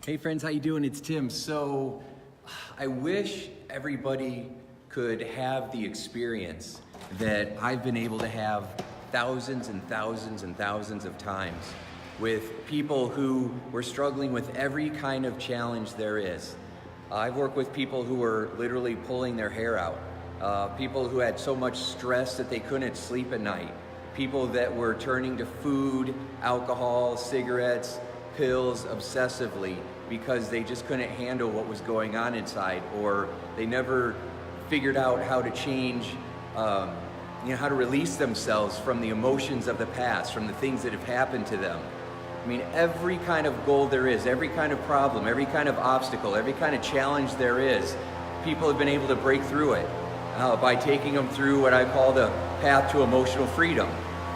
Hey friends, how you doing? It's Tim. So I wish everybody could have the experience that I've been able to have thousands and thousands and thousands of times with people who were struggling with every kind of challenge there is. I've worked with people who were literally pulling their hair out, people who had so much stress that they couldn't sleep at night, people that were turning to food, alcohol, cigarettes, pills obsessively because they just couldn't handle what was going on inside, or they never figured out how to change, how to release themselves from the emotions of the past, from the things that have happened to them. I mean, every kind of goal there is, every kind of problem, every kind of obstacle, every kind of challenge there is, people have been able to break through it by taking them through what I call the path to emotional freedom,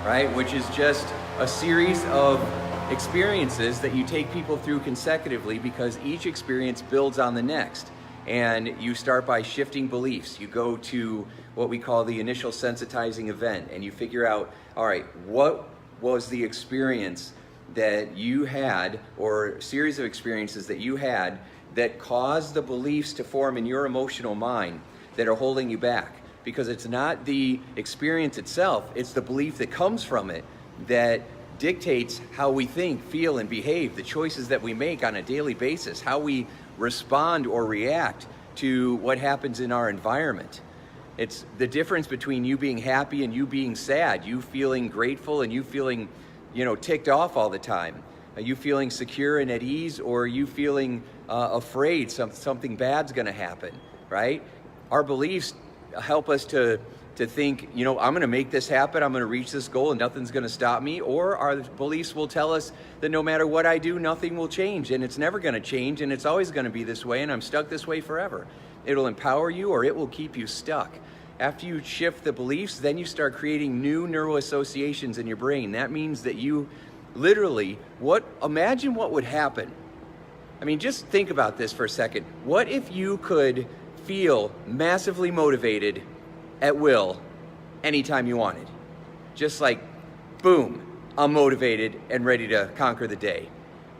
right? Which is just a series of experiences that you take people through consecutively, because each experience builds on the next. And you start by shifting beliefs. You go to what we call the initial sensitizing event, and you figure out, all right, what was the experience that you had, or series of experiences that you had, that caused the beliefs to form in your emotional mind that are holding you back? Because it's not the experience itself, it's the belief that comes from it that dictates how we think, feel, and behave, the choices that we make on a daily basis, how we respond or react to what happens in our environment. It's the difference between you being happy and you being sad, you feeling grateful and you feeling, ticked off all the time, you feeling secure and at ease, or you feeling afraid something bad's gonna happen, right? Our beliefs help us to think, I'm going to make this happen, I'm going to reach this goal and nothing's going to stop me. Or our beliefs will tell us that no matter what I do, nothing will change, and it's never going to change, and it's always going to be this way, and I'm stuck this way forever. It'll empower you or it will keep you stuck. After you shift the beliefs, then you start creating new neural associations in your brain. That means that you literally, imagine what would happen. I mean, just think about this for a second. What if you could feel massively motivated at will anytime you wanted? Just like, boom, I'm motivated and ready to conquer the day.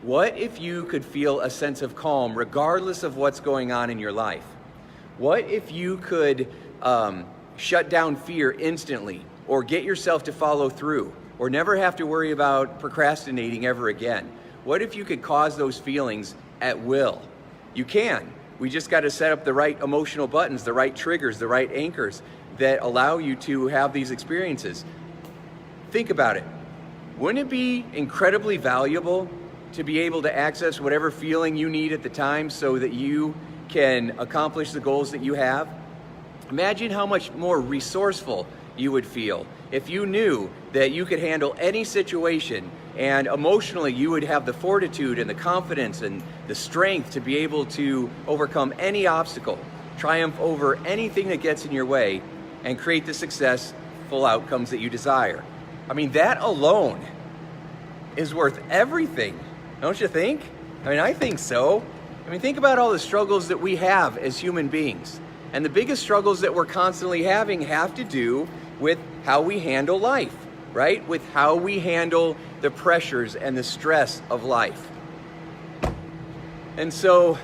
What if you could feel a sense of calm regardless of what's going on in your life? What if you could shut down fear instantly, or get yourself to follow through, or never have to worry about procrastinating ever again? What if you could cause those feelings at will? You can. We just got to set up the right emotional buttons, the right triggers, the right anchors that allow you to have these experiences. Think about it. Wouldn't it be incredibly valuable to be able to access whatever feeling you need at the time so that you can accomplish the goals that you have? Imagine how much more resourceful you would feel if you knew that you could handle any situation, and emotionally you would have the fortitude and the confidence and the strength to be able to overcome any obstacle, triumph over anything that gets in your way, and create the successful outcomes that you desire. I mean, that alone is worth everything, don't you think? I mean, I think so. I mean, think about all the struggles that we have as human beings. And the biggest struggles that we're constantly having have to do with how we handle life, right? With how we handle the pressures and the stress of life. And so,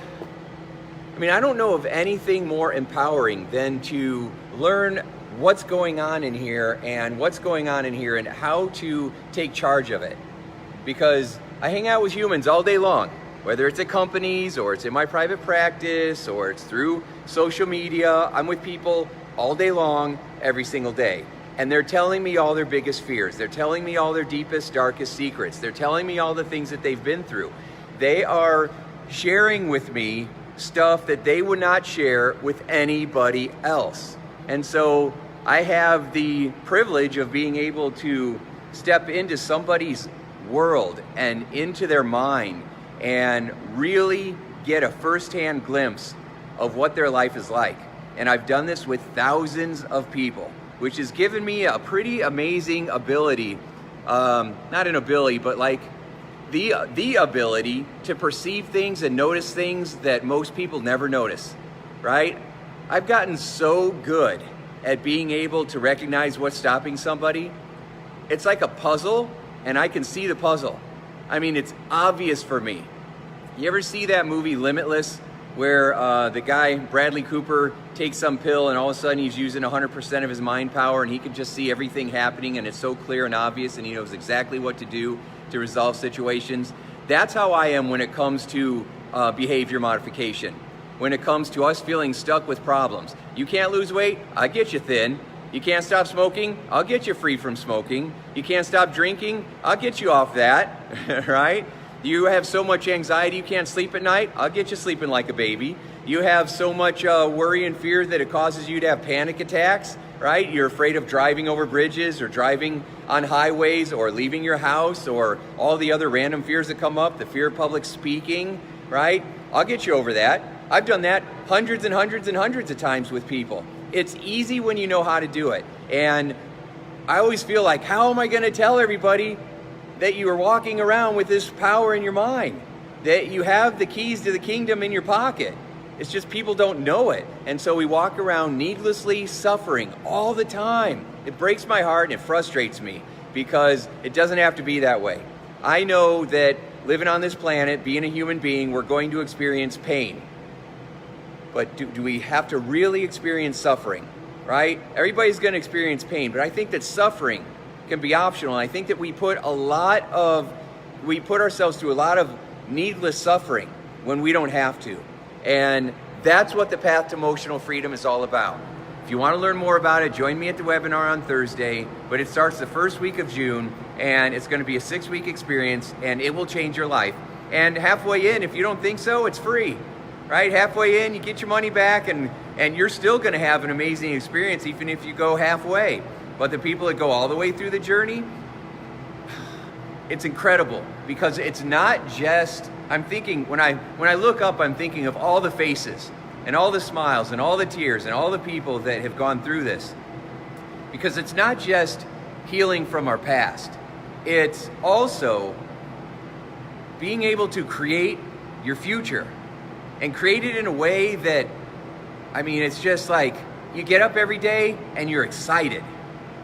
I mean, I don't know of anything more empowering than to learn what's going on in here and how to take charge of it. Because I hang out with humans all day long, whether it's at companies or it's in my private practice or it's through social media. I'm with people all day long, every single day. And they're telling me all their biggest fears. They're telling me all their deepest, darkest secrets. They're telling me all the things that they've been through. They are sharing with me stuff that they would not share with anybody else. And so I have the privilege of being able to step into somebody's world and into their mind and really get a firsthand glimpse of what their life is like. And I've done this with thousands of people, which has given me a pretty amazing ability, not an ability, but like the ability to perceive things and notice things that most people never notice, right? I've gotten so good at being able to recognize what's stopping somebody. It's like a puzzle, and I can see the puzzle. I mean, it's obvious for me. You ever see that movie Limitless, where the guy, Bradley Cooper, takes some pill and all of a sudden he's using 100% of his mind power and he can just see everything happening and it's so clear and obvious and he knows exactly what to do to resolve situations? That's how I am when it comes to behavior modification. When it comes to us feeling stuck with problems. You can't lose weight? I'll get you thin. You can't stop smoking? I'll get you free from smoking. You can't stop drinking? I'll get you off that, right? You have so much anxiety you can't sleep at night? I'll get you sleeping like a baby. You have so much worry and fear that it causes you to have panic attacks, right? You're afraid of driving over bridges or driving on highways or leaving your house or all the other random fears that come up, the fear of public speaking, right? I'll get you over that. I've done that hundreds and hundreds and hundreds of times with people. It's easy when you know how to do it. And I always feel like, how am I going to tell everybody that you are walking around with this power in your mind, that you have the keys to the kingdom in your pocket? It's just people don't know it. And so we walk around needlessly suffering all the time. It breaks my heart and it frustrates me because it doesn't have to be that way. I know that living on this planet, being a human being, we're going to experience pain. But do we have to really experience suffering, right? Everybody's going to experience pain, but I think that suffering can be optional. I think that we put ourselves through a lot of needless suffering when we don't have to. And that's what the Path to Emotional Freedom is all about. If you want to learn more about it, join me at the webinar on Thursday, but it starts the first week of June, and it's going to be a 6-week experience, and it will change your life. And halfway in, if you don't think so, it's free, right? Halfway in, you get your money back, and you're still going to have an amazing experience, even if you go halfway. But the people that go all the way through the journey, it's incredible, because it's not just, I'm thinking, when I look up, I'm thinking of all the faces and all the smiles and all the tears and all the people that have gone through this. Because it's not just healing from our past. It's also being able to create your future and create it in a way that, I mean, it's just like you get up every day and you're excited.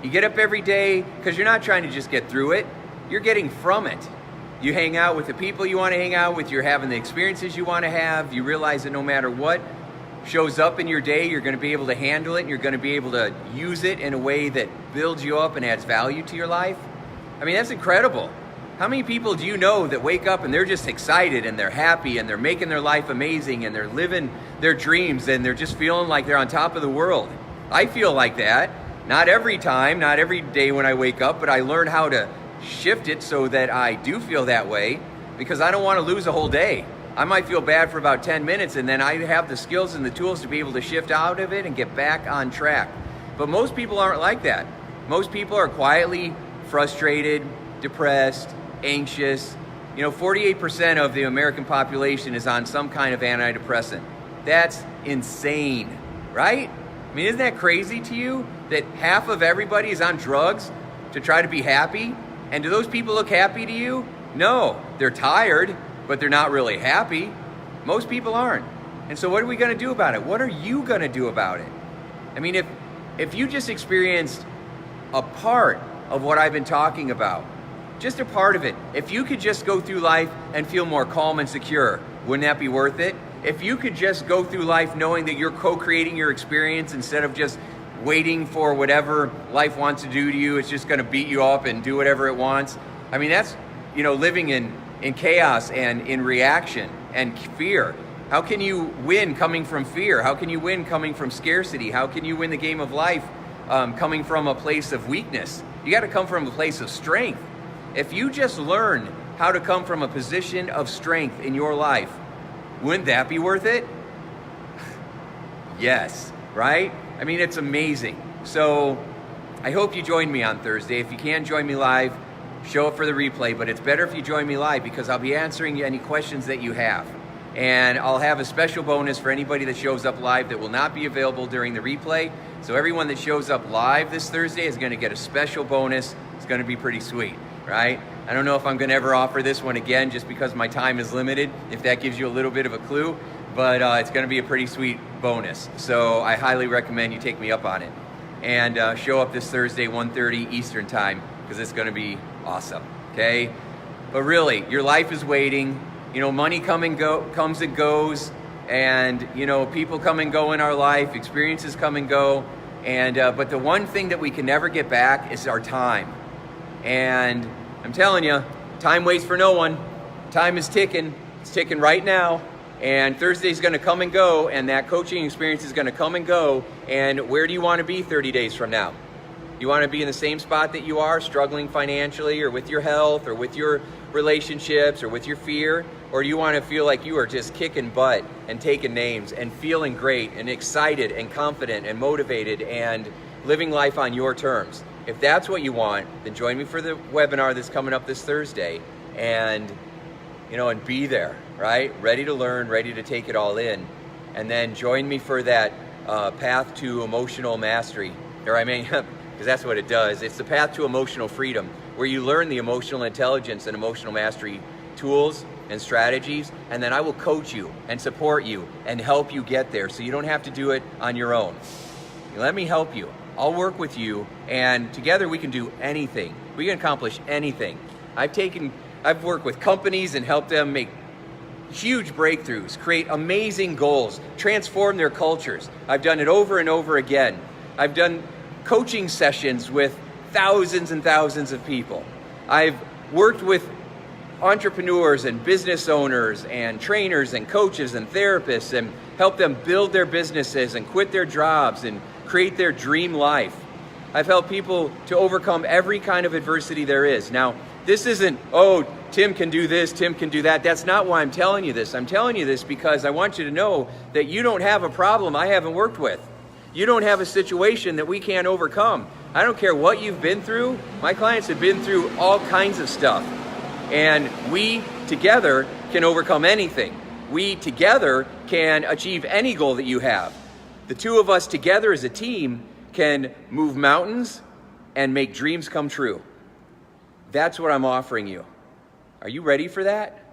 You get up every day because you're not trying to just get through it. You're getting from it. You hang out with the people you want to hang out with. You're having the experiences you want to have. You realize that no matter what shows up in your day, you're going to be able to handle it, and you're going to be able to use it in a way that builds you up and adds value to your life. I mean, that's incredible. How many people do you know that wake up and they're just excited and they're happy and they're making their life amazing and they're living their dreams and they're just feeling like they're on top of the world? I feel like that. Not every time, not every day when I wake up, but I learn how to shift it so that I do feel that way, because I don't want to lose a whole day. I might feel bad for about 10 minutes and then I have the skills and the tools to be able to shift out of it and get back on track. But most people aren't like that. Most people are quietly frustrated, depressed, anxious. 48% of the American population is on some kind of antidepressant. That's insane, right? I mean, isn't that crazy to you that half of everybody is on drugs to try to be happy? And do those people look happy to you? No, they're tired, but they're not really happy. Most people aren't. And so what are we going to do about it? What are you going to do about it? I mean, if you just experienced a part of what I've been talking about, just a part of it, if you could just go through life and feel more calm and secure, wouldn't that be worth it? If you could just go through life knowing that you're co-creating your experience instead of just waiting for whatever life wants to do to you, it's just going to beat you up and do whatever it wants. I mean, that's, living in chaos and in reaction and fear. How can you win coming from fear? How can you win coming from scarcity? How can you win the game of life coming from a place of weakness? You got to come from a place of strength. If you just learn how to come from a position of strength in your life, wouldn't that be worth it? Yes, right? I mean, it's amazing. So I hope you join me on Thursday. If you can't join me live, show up for the replay, but it's better if you join me live because I'll be answering any questions that you have. And I'll have a special bonus for anybody that shows up live that will not be available during the replay. So everyone that shows up live this Thursday is going to get a special bonus. It's going to be pretty sweet, right? I don't know if I'm going to ever offer this one again just because my time is limited, if that gives you a little bit of a clue, but it's going to be a pretty sweet bonus. So I highly recommend you take me up on it. And show up this Thursday, 1:30 Eastern time, because it's going to be awesome, okay? But really, your life is waiting. You know, money comes and goes, and you know, people come and go in our life, experiences come and go, and but the one thing that we can never get back is our time. And I'm telling you, time waits for no one. Time is ticking. It's ticking right now. And Thursday's going to come and go, and that coaching experience is going to come and go. And where do you want to be 30 days from now? You want to be in the same spot that you are, struggling financially, or with your health, or with your relationships, or with your fear? Or do you want to feel like you are just kicking butt and taking names and feeling great and excited and confident and motivated and living life on your terms? If that's what you want, then join me for the webinar that's coming up this Thursday, and you know, and be there, right? Ready to learn, ready to take it all in. And then join me for that path to emotional mastery. Or I mean, because that's what it does. It's the path to emotional freedom, where you learn the emotional intelligence and emotional mastery tools and strategies, and then I will coach you and support you and help you get there, so you don't have to do it on your own. Let me help you. I'll work with you, and together we can do anything. We can accomplish anything. I've worked with companies and helped them make huge breakthroughs, create amazing goals, transform their cultures. I've done it over and over again. I've done coaching sessions with thousands and thousands of people. I've worked with entrepreneurs and business owners and trainers and coaches and therapists and helped them build their businesses and quit their jobs and create their dream life. I've helped people to overcome every kind of adversity there is. Now, this isn't, oh, Tim can do this, Tim can do that. That's not why I'm telling you this. I'm telling you this because I want you to know that you don't have a problem I haven't worked with. You don't have a situation that we can't overcome. I don't care what you've been through. My clients have been through all kinds of stuff. And we together can overcome anything. We together can achieve any goal that you have. The two of us together as a team can move mountains and make dreams come true. That's what I'm offering you. Are you ready for that?